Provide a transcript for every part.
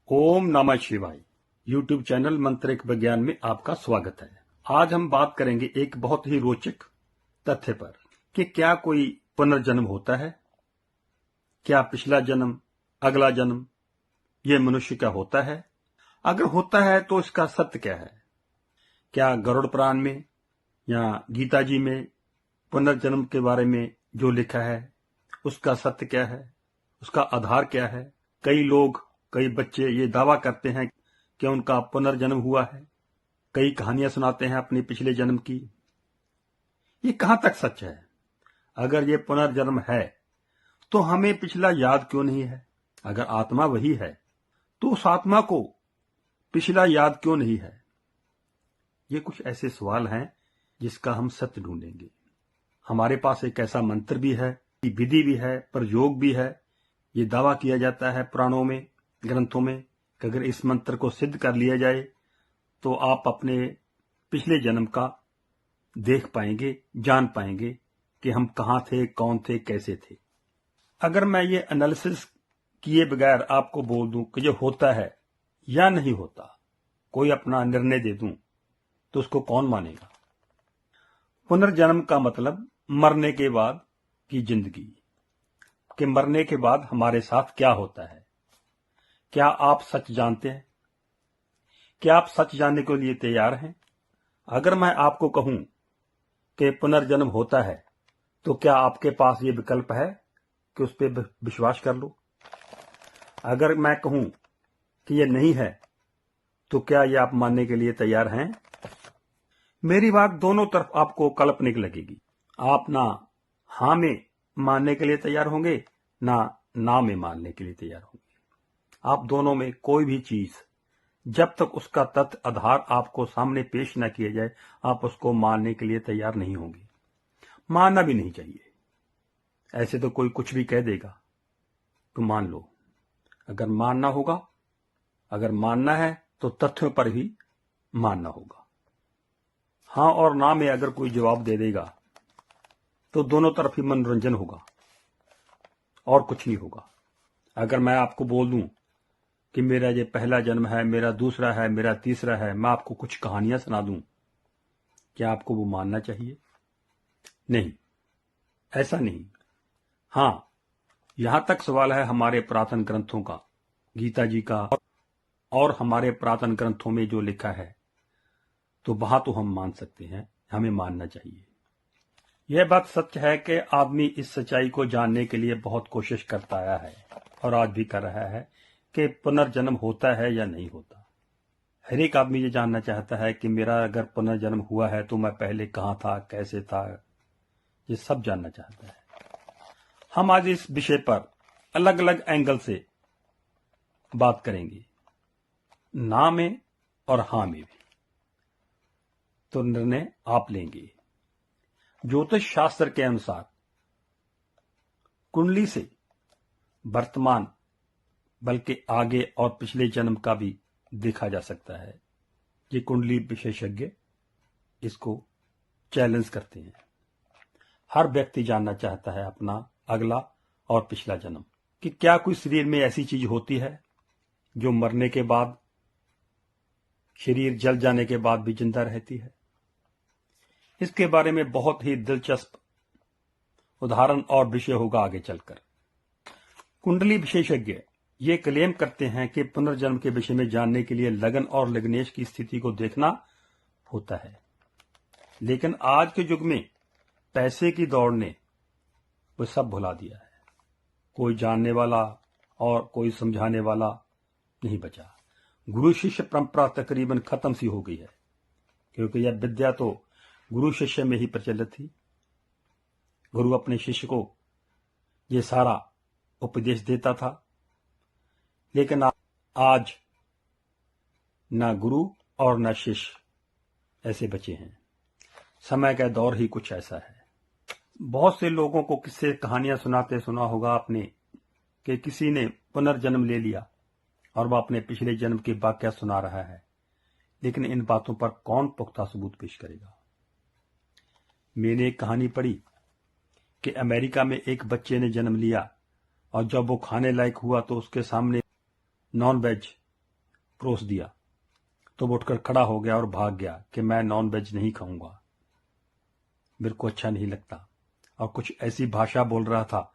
ओम नमः शिवाय। YouTube channel मंत्रिक विज्ञान में आपका स्वागत है। आज हम बात करेंगे एक बहुत ही रोचक तथ्य पर कि क्या कोई पुनर्जन्म होता है। क्या पिछला जन्म, अगला जन्म ये मनुष्य का होता है? अगर होता है तो इसका सत्य क्या है? क्या गरुड़ पुराण में या गीता जी में पुनर्जन्म के बारे में जो लिखा है उसका सत्य क्या है, उसका आधार क्या है? कई लोग, कई बच्चे ये दावा करते हैं कि उनका पुनर्जन्म हुआ है। कई कहानियां सुनाते हैं अपने पिछले जन्म की। ये कहां तक सच है? अगर ये पुनर्जन्म है तो हमें पिछला याद क्यों नहीं है? अगर आत्मा वही है तो उस आत्मा को पिछला याद क्यों नहीं है? ये कुछ ऐसे सवाल हैं जिसका हम सत्य ढूंढेंगे। हमारे पास एक ऐसा मंत्र भी है, विधि भी है, प्रयोग भी है। ये दावा किया जाता है पुराणों में, ग्रंथों में कि अगर इस मंत्र को सिद्ध कर लिया जाए तो आप अपने पिछले जन्म का देख पाएंगे, जान पाएंगे कि हम कहां थे, कौन थे, कैसे थे। अगर मैं ये एनालिसिस किए बगैर आपको बोल दूं कि ये होता है या नहीं होता, कोई अपना निर्णय दे दूं, तो उसको कौन मानेगा? पुनर्जन्म का मतलब मरने के बाद की जिंदगी, कि मरने के बाद हमारे साथ क्या होता है। क्या आप सच जानते हैं? क्या आप सच जानने के लिए तैयार हैं? अगर मैं आपको कहूं कि पुनर्जन्म होता है तो क्या आपके पास ये विकल्प है कि उस पर विश्वास कर लो? अगर मैं कहूं कि ये नहीं है तो क्या ये आप मानने के लिए तैयार हैं? मेरी बात दोनों तरफ आपको काल्पनिक लगेगी। आप ना हां में मानने के लिए तैयार होंगे, ना में मानने के लिए तैयार होंगे। आप दोनों में कोई भी चीज जब तक उसका तथ्य आधार आपको सामने पेश न किया जाए, आप उसको मानने के लिए तैयार नहीं होंगे। मानना भी नहीं चाहिए। ऐसे तो कोई कुछ भी कह देगा तो मान लो। अगर मानना होगा, अगर मानना है तो तथ्यों पर ही मानना होगा। हां और ना में अगर कोई जवाब दे देगा तो दोनों तरफ ही मनोरंजन होगा और कुछ नहीं होगा। अगर मैं आपको बोल दूं कि मेरा ये पहला जन्म है, मेरा दूसरा है, मेरा तीसरा है, मैं आपको कुछ कहानियां सुना दूं, क्या आपको वो मानना चाहिए? नहीं, ऐसा नहीं। हां, यहां तक सवाल है हमारे पुरातन ग्रंथों का, गीता जी का और हमारे पुरातन ग्रंथों में जो लिखा है, तो वहां तो हम मान सकते हैं, हमें मानना चाहिए। यह बात सच है कि आदमी इस सच्चाई को जानने के लिए बहुत कोशिश करता आया है और आज भी कर रहा है कि पुनर्जन्म होता है या नहीं होता। हर एक आदमी ये जानना चाहता है कि मेरा अगर पुनर्जन्म हुआ है तो मैं पहले कहां था, कैसे था, ये सब जानना चाहता है। हम आज इस विषय पर अलग अलग एंगल से बात करेंगे, ना में और हां में भी। तो निर्णय आप लेंगे। ज्योतिष शास्त्र के अनुसार कुंडली से वर्तमान, बल्कि आगे और पिछले जन्म का भी देखा जा सकता है। ये कुंडली विशेषज्ञ इसको चैलेंज करते हैं। हर व्यक्ति जानना चाहता है अपना अगला और पिछला जन्म, कि क्या कोई शरीर में ऐसी चीज होती है जो मरने के बाद, शरीर जल जाने के बाद भी जिंदा रहती है। इसके बारे में बहुत ही दिलचस्प उदाहरण और विषय होगा आगे चलकर। कुंडली विशेषज्ञ ये क्लेम करते हैं कि पुनर्जन्म के विषय में जानने के लिए लगन और लग्नेश की स्थिति को देखना होता है। लेकिन आज के युग में पैसे की दौड़ ने वो सब भुला दिया है। कोई जानने वाला और कोई समझाने वाला नहीं बचा। गुरु शिष्य परंपरा तकरीबन खत्म सी हो गई है, क्योंकि यह विद्या तो गुरु शिष्य में ही प्रचलित थी। गुरु अपने शिष्य को ये सारा उपदेश देता था। लेकिन आज ना गुरु और ना शिष्य ऐसे बचे हैं। समय का दौर ही कुछ ऐसा है। बहुत से लोगों को किस्से कहानियां सुनाते सुना होगा आपने कि किसी ने पुनर्जन्म ले लिया और वह अपने पिछले जन्म की वाकया सुना रहा है, लेकिन इन बातों पर कौन पुख्ता सबूत पेश करेगा? मैंने एक कहानी पढ़ी कि अमेरिका में एक बच्चे ने जन्म लिया और जब वो खाने लायक हुआ तो उसके सामने नॉन वेज परोस दिया तो वो उठकर खड़ा हो गया और भाग गया कि मैं नॉन वेज नहीं खाऊंगा, मेरे को अच्छा नहीं लगता। और कुछ ऐसी भाषा बोल रहा था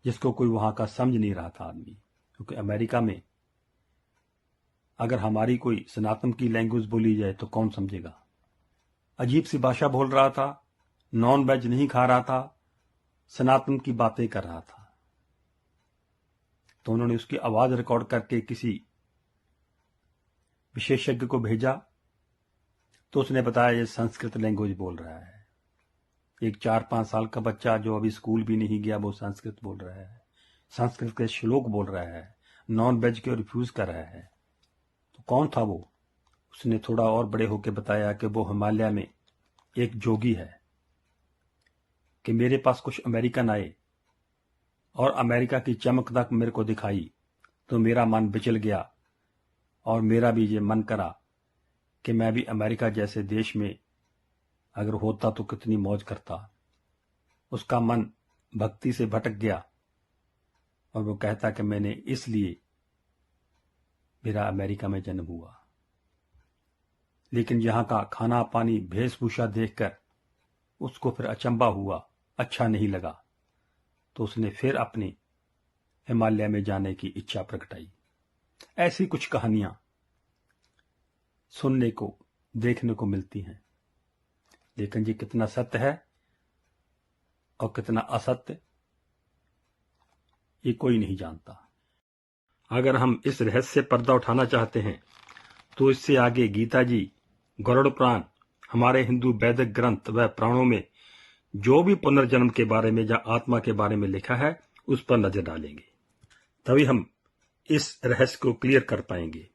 जिसको कोई वहां का समझ नहीं रहा था आदमी, क्योंकि अमेरिका में अगर हमारी कोई सनातन की लैंग्वेज बोली जाए तो कौन समझेगा। अजीब सी भाषा बोल रहा था, नॉन वेज नहीं खा रहा था, सनातन की बातें कर रहा था। तो उन्होंने उसकी आवाज रिकॉर्ड करके किसी विशेषज्ञ को भेजा, तो उसने बताया ये संस्कृत लैंग्वेज बोल रहा है। एक 4-5 साल का बच्चा जो अभी स्कूल भी नहीं गया वो संस्कृत बोल रहा है, संस्कृत के श्लोक बोल रहा है, नॉन वेज को रिफ्यूज कर रहा है। तो कौन था वो? उसने थोड़ा और बड़े होकर बताया कि वो हिमालय में एक जोगी है, कि मेरे पास कुछ अमेरिकन आए और अमेरिका की चमक तक मेरे को दिखाई तो मेरा मन बिचल गया और मेरा भी ये मन करा कि मैं भी अमेरिका जैसे देश में अगर होता तो कितनी मौज करता। उसका मन भक्ति से भटक गया और वो कहता कि मैंने इसलिए मेरा अमेरिका में जन्म हुआ। लेकिन यहां का खाना पानी वेशभूषा देखकर उसको फिर अचंभा हुआ, अच्छा नहीं लगा, तो उसने फिर अपने हिमालय में जाने की इच्छा प्रकटाई। ऐसी कुछ कहानियां सुनने को देखने को मिलती हैं, लेकिन ये कितना सत्य है और कितना असत्य ये कोई नहीं जानता। अगर हम इस रहस्य से पर्दा उठाना चाहते हैं तो इससे आगे गीता जी, गरुड़ पुराण, हमारे हिंदू वैदिक ग्रंथ व पुराणों में जो भी पुनर्जन्म के बारे में या आत्मा के बारे में लिखा है उस पर नजर डालेंगे, तभी हम इस रहस्य को क्लियर कर पाएंगे।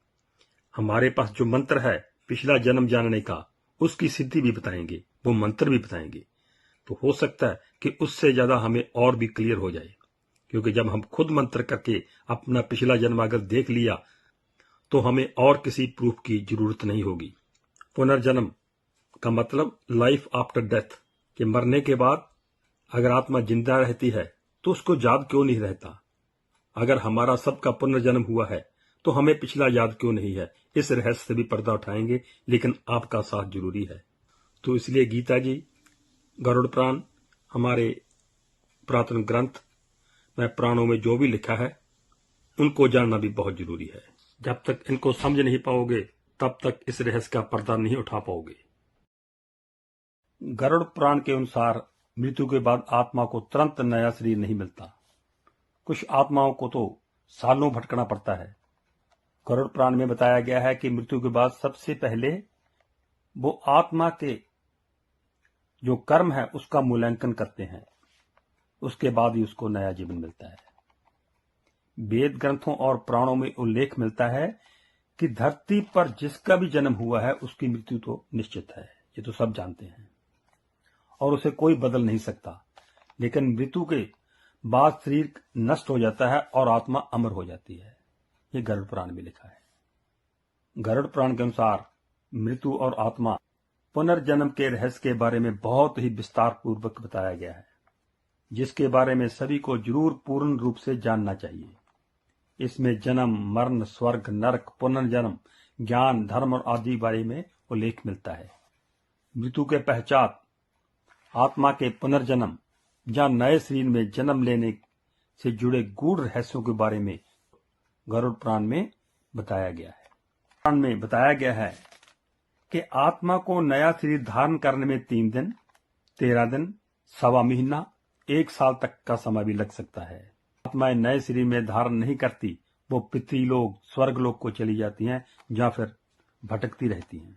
हमारे पास जो मंत्र है पिछला जन्म जानने का, उसकी सिद्धि भी बताएंगे, वो मंत्र भी बताएंगे। तो हो सकता है कि उससे ज्यादा हमें और भी क्लियर हो जाए, क्योंकि जब हम खुद मंत्र करके अपना पिछला जन्म अगर देख लिया तो हमें और किसी प्रूफ की जरूरत नहीं होगी। पुनर्जन्म का मतलब लाइफ आफ्टर डेथ, कि मरने के बाद अगर आत्मा जिंदा रहती है तो उसको याद क्यों नहीं रहता। अगर हमारा सबका पुनर्जन्म हुआ है तो हमें पिछला याद क्यों नहीं है। इस रहस्य से भी पर्दा उठाएंगे, लेकिन आपका साथ जरूरी है। तो इसलिए गीता जी, गरुड़ पुराण, हमारे पुरातन ग्रंथ में पुराणों में जो भी लिखा है उनको जानना भी बहुत जरूरी है। जब तक इनको समझ नहीं पाओगे तब तक इस रहस्य का पर्दा नहीं उठा पाओगे। गरुड़ पुराण के अनुसार मृत्यु के बाद आत्मा को तुरंत नया शरीर नहीं मिलता, कुछ आत्माओं को तो सालों भटकना पड़ता है। गरुड़ पुराण में बताया गया है कि मृत्यु के बाद सबसे पहले वो आत्मा के जो कर्म है उसका मूल्यांकन करते हैं, उसके बाद ही उसको नया जीवन मिलता है। वेद ग्रंथों और पुराणों में उल्लेख मिलता है कि धरती पर जिसका भी जन्म हुआ है उसकी मृत्यु तो निश्चित है, ये तो सब जानते हैं और उसे कोई बदल नहीं सकता। लेकिन मृत्यु के बाद शरीर नष्ट हो जाता है और आत्मा अमर हो जाती है, ये गरुड़ पुराण में लिखा है। गरुड़ पुराण के अनुसार मृत्यु और आत्मा पुनर्जन्म के रहस्य के बारे में बहुत ही विस्तार पूर्वक बताया गया है, जिसके बारे में सभी को जरूर पूर्ण रूप से जानना चाहिए। इसमें जन्म, मरण, स्वर्ग, नरक, पुनर्जन्म, ज्ञान, धर्म और आदि बारे में उल्लेख मिलता है। मृत्यु के पश्चात आत्मा के पुनर्जन्म या नए शरीर में जन्म लेने से जुड़े गूढ़ रहस्यों के बारे में गरुड़ पुराण में बताया गया है। पुराण में बताया गया है कि आत्मा को नया शरीर धारण करने में 3 दिन, 13 दिन, सवा महीना, 1 साल तक का समय भी लग सकता है। आत्माएं नए शरीर में धारण नहीं करती, वो पितृलोक, स्वर्गलोक को चली जाती हैं या फिर भटकती रहती हैं।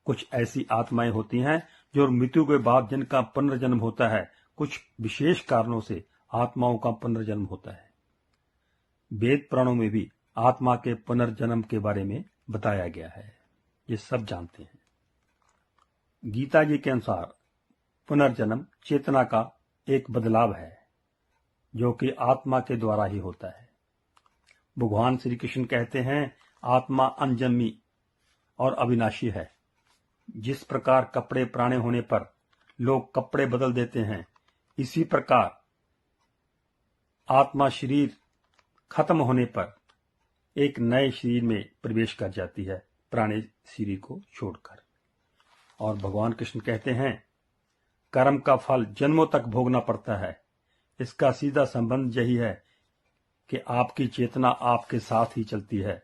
कुछ ऐसी आत्माएं होती हैं जो मृत्यु के बाद जिनका पुनर्जन्म होता है, कुछ विशेष कारणों से आत्माओं का पुनर्जन्म होता है। वेद पुराणों में भी आत्मा के पुनर्जन्म के बारे में बताया गया है, ये सब जानते हैं। गीता जी के अनुसार पुनर्जन्म चेतना का एक बदलाव है जो कि आत्मा के द्वारा ही होता है। भगवान श्री कृष्ण कहते हैं आत्मा अनजन्मी और अविनाशी है। जिस प्रकार कपड़े पुराने होने पर लोग कपड़े बदल देते हैं, इसी प्रकार आत्मा शरीर खत्म होने पर एक नए शरीर में प्रवेश कर जाती है पुराने शरीर को छोड़कर। और भगवान कृष्ण कहते हैं, कर्म का फल जन्मों तक भोगना पड़ता है। इसका सीधा संबंध यही है कि आपकी चेतना आपके साथ ही चलती है।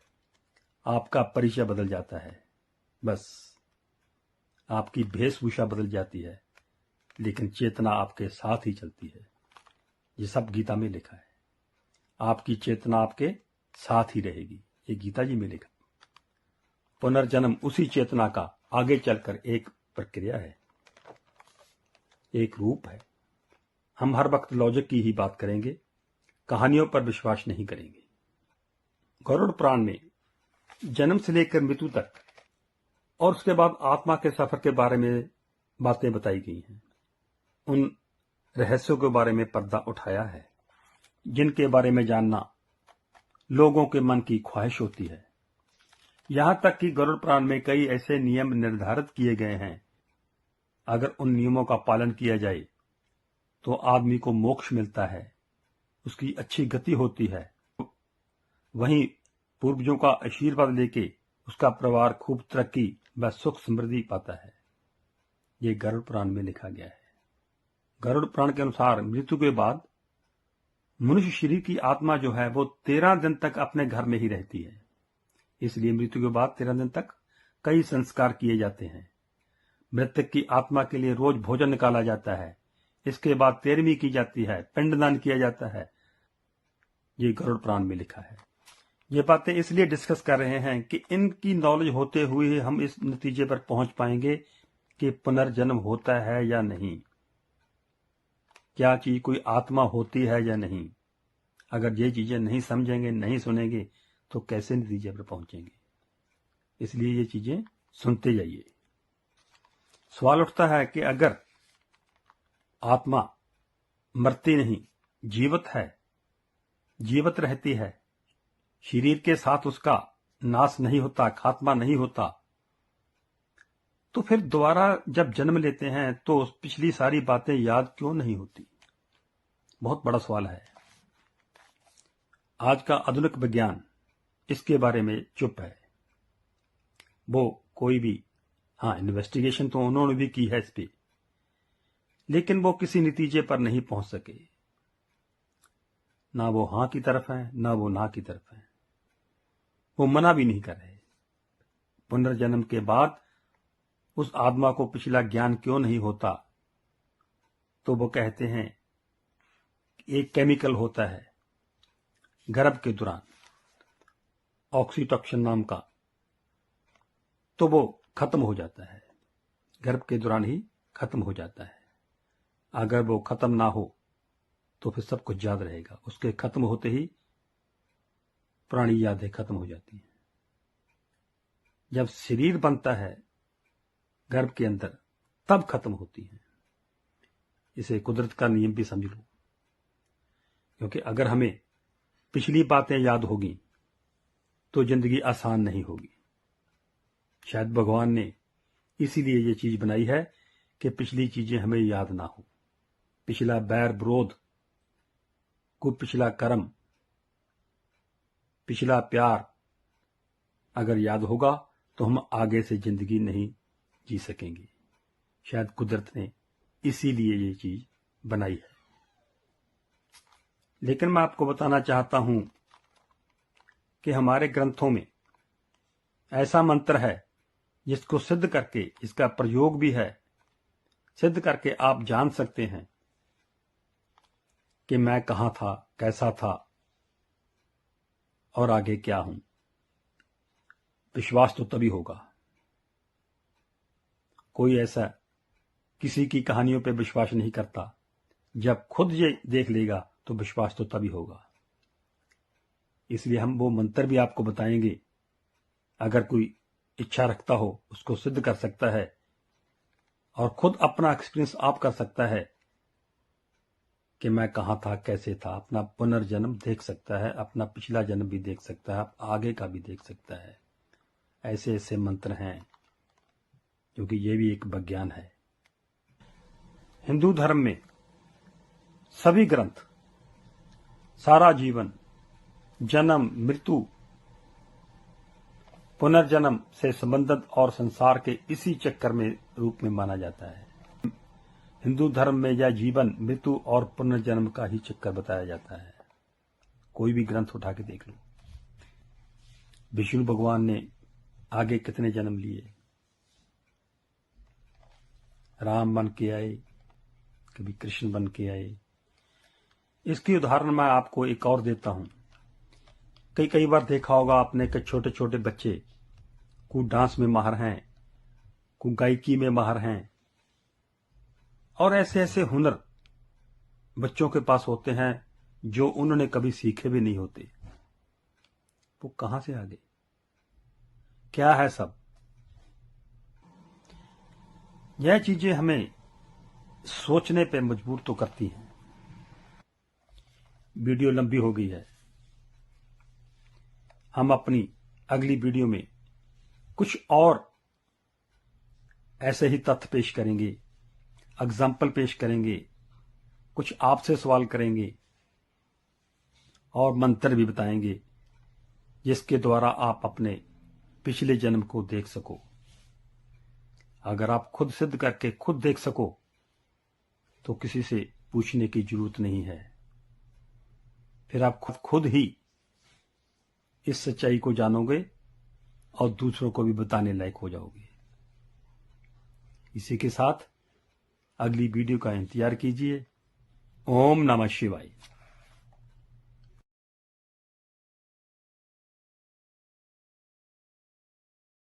आपका परिचय बदल जाता है, बस आपकी वेशभूषा बदल जाती है, लेकिन चेतना आपके साथ ही चलती है। ये सब गीता में लिखा है। आपकी चेतना आपके साथ ही रहेगी, ये गीता जी में लिखा। पुनर्जन्म उसी चेतना का आगे चलकर एक प्रक्रिया है, एक रूप है। हम हर वक्त लॉजिक की ही बात करेंगे, कहानियों पर विश्वास नहीं करेंगे। गरुड़ पुराण में जन्म से लेकर मृत्यु तक और उसके बाद आत्मा के सफर के बारे में बातें बताई गई हैं। उन रहस्यों के बारे में पर्दा उठाया है जिनके बारे में जानना लोगों के मन की ख्वाहिश होती है। यहां तक कि गरुड़ पुराण में कई ऐसे नियम निर्धारित किए गए हैं, अगर उन नियमों का पालन किया जाए तो आदमी को मोक्ष मिलता है, उसकी अच्छी गति होती है। वहीं पूर्वजों का आशीर्वाद लेके उसका परिवार खूब तरक्की व सुख समृद्धि पाता है। ये गरुड़ पुराण में लिखा गया है। गरुड़ पुराण के अनुसार मृत्यु के बाद मनुष्य शरीर की आत्मा जो है वो 13 दिन तक अपने घर में ही रहती है। इसलिए मृत्यु के बाद 13 दिन तक कई संस्कार किए जाते हैं। मृतक की आत्मा के लिए रोज भोजन निकाला जाता है। इसके बाद 13वीं की जाती है, पिंडदान किया जाता है। ये गरुड़ पुराण में लिखा है। ये बातें इसलिए डिस्कस कर रहे हैं कि इनकी नॉलेज होते हुए हम इस नतीजे पर पहुंच पाएंगे कि पुनर्जन्म होता है या नहीं, क्या चीज कोई आत्मा होती है या नहीं। अगर ये चीजें नहीं समझेंगे, नहीं सुनेंगे, तो कैसे नतीजे पर पहुंचेंगे। इसलिए ये चीजें सुनते जाइए। सवाल उठता है कि अगर आत्मा मरती नहीं, जीवित है, जीवित रहती है, शरीर के साथ उसका नाश नहीं होता, खात्मा नहीं होता, तो फिर दोबारा जब जन्म लेते हैं तो पिछली सारी बातें याद क्यों नहीं होती। बहुत बड़ा सवाल है। आज का आधुनिक विज्ञान इसके बारे में चुप है। वो कोई भी, हाँ, इन्वेस्टिगेशन तो उन्होंने भी की है इस पे, लेकिन वो किसी नतीजे पर नहीं पहुंच सके। ना वो हां की तरफ है, ना वो ना की तरफ है। वो मना भी नहीं कर रहे। पुनर्जन्म के बाद उस आत्मा को पिछला ज्ञान क्यों नहीं होता, तो वो कहते हैं एक केमिकल होता है गर्भ के दौरान, ऑक्सीटॉसिन नाम का, तो वो खत्म हो जाता है। गर्भ के दौरान ही खत्म हो जाता है। अगर वो खत्म ना हो तो फिर सब कुछ याद रहेगा। उसके खत्म होते ही पुरानी यादें खत्म हो जाती हैं। जब शरीर बनता है गर्भ के अंदर, तब खत्म होती है। इसे कुदरत का नियम भी समझ लो, क्योंकि अगर हमें पिछली बातें याद होगी तो जिंदगी आसान नहीं होगी। शायद भगवान ने इसीलिए ये चीज बनाई है कि पिछली चीजें हमें याद ना हो। पिछला बैर विरोध, कोई पिछला कर्म, पिछला प्यार अगर याद होगा तो हम आगे से जिंदगी नहीं जी सकेंगे। शायद कुदरत ने इसीलिए ये चीज बनाई है। लेकिन मैं आपको बताना चाहता हूं कि हमारे ग्रंथों में ऐसा मंत्र है जिसको सिद्ध करके, इसका प्रयोग भी है, सिद्ध करके आप जान सकते हैं कि मैं कहां था, कैसा था और आगे क्या हूं। विश्वास तो तभी होगा। कोई ऐसा किसी की कहानियों पे विश्वास नहीं करता। जब खुद ये देख लेगा तो विश्वास तो तभी होगा। इसलिए हम वो मंत्र भी आपको बताएंगे। अगर कोई इच्छा रखता हो उसको सिद्ध कर सकता है और खुद अपना एक्सपीरियंस आप कर सकता है कि मैं कहां था, कैसे था। अपना पुनर्जन्म देख सकता है, अपना पिछला जन्म भी देख सकता है, आगे का भी देख सकता है। ऐसे ऐसे मंत्र हैं, क्योंकि ये भी एक विज्ञान है। हिंदू धर्म में सभी ग्रंथ, सारा जीवन, जन्म, मृत्यु पुनर्जन्म से संबंधित और संसार के इसी चक्कर में रूप में माना जाता है। हिंदू धर्म में यह जीवन, मृत्यु और पुनर्जन्म का ही चक्कर बताया जाता है। कोई भी ग्रंथ उठा के देख लो। विष्णु भगवान ने आगे कितने जन्म लिए, राम बन के आए, कभी कृष्ण बन के आए। इसकी उदाहरण मैं आपको एक और देता हूं। कई बार देखा होगा आपने कि छोटे छोटे बच्चे को डांस में माहिर हैं, को गायकी में माहिर हैं, और ऐसे ऐसे हुनर बच्चों के पास होते हैं जो उन्होंने कभी सीखे भी नहीं होते। वो कहां से आ गए, क्या है सब? यह चीजें हमें सोचने पे मजबूर तो करती हैं। वीडियो लंबी हो गई है, हम अपनी अगली वीडियो में कुछ और ऐसे ही तथ्य पेश करेंगे, एग्जाम्पल पेश करेंगे, कुछ आपसे सवाल करेंगे और मंत्र भी बताएंगे, जिसके द्वारा आप अपने पिछले जन्म को देख सको। अगर आप खुद सिद्ध करके खुद देख सको तो किसी से पूछने की जरूरत नहीं है। फिर आप खुद ही इस सच्चाई को जानोगे और दूसरों को भी बताने लायक हो जाओगे। इसी के साथ अगली वीडियो का इंतजार कीजिए। ओम नमः शिवाय।